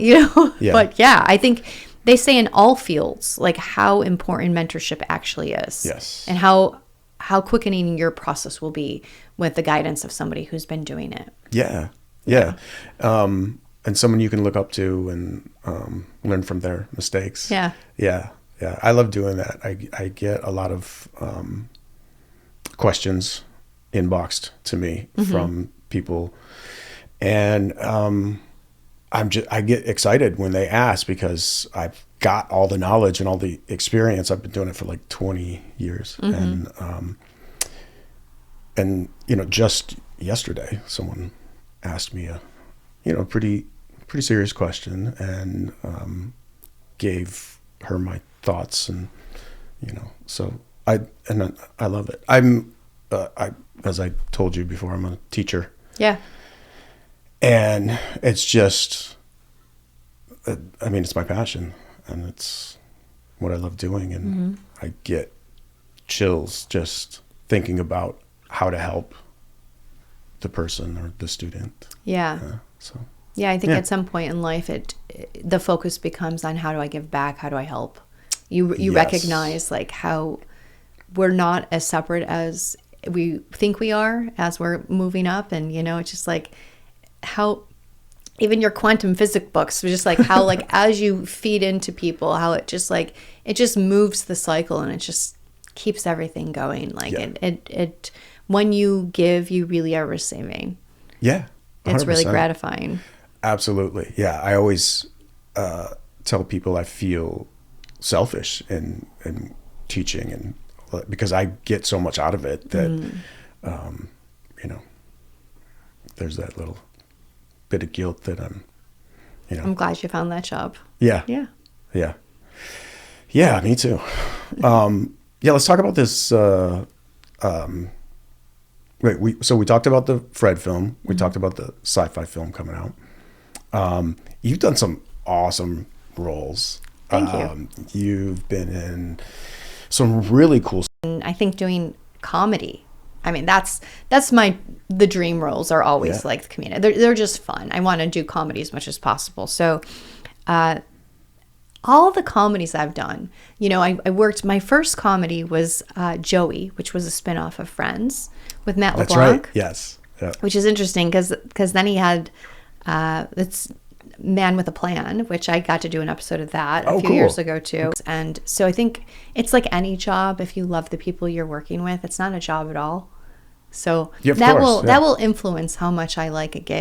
Yeah. But yeah, I think they say in all fields, like how important mentorship actually is. Yes. And how quickening your process will be with the guidance of somebody who's been doing it. Yeah. And someone you can look up to and learn from their mistakes. Yeah. I love doing that. I get a lot of questions inboxed to me from people, and I get excited when they ask, because I've got all the knowledge and all the experience. I've been doing it for like 20 years. And just yesterday, someone asked me a pretty serious question, and gave her my thoughts, and so I love it. As I told you before, I'm a teacher. Yeah. And it's just, it's my passion, and it's what I love doing. And I get chills just thinking about how to help the person or the student. Yeah. I think at some point in life, the focus becomes on how do I give back? How do I help? You recognize like how we're not as separate as we think we are as we're moving up. And, it's just like how even your quantum physics books, just like how like as you feed into people, how it just moves the cycle, and it just keeps everything going. Like it when you give, you really are receiving. Yeah. 100%. It's really gratifying. Absolutely. Yeah. I always tell people I feel selfish in teaching, and because I get so much out of it that, there's that little bit of guilt that I'm glad you found that job. Yeah. Me too. Let's talk about this. We talked about the Fred film. We talked about the sci-fi film coming out. You've done some awesome roles. Thank you. You've been in some really cool. I think doing comedy, that's the dream roles are always like the comedian. They're just fun. I want to do comedy as much as possible. So, all the comedies I've done, I worked, my first comedy was Joey, which was a spinoff of Friends with Matt LeBlanc. That's right. Yes. Yeah. Which is interesting because then he had it's Man with a Plan, which I got to do an episode of that a few years ago too. And so I think it's like any job. If you love the people you're working with, it's not a job at all. So that will influence how much I like a gig.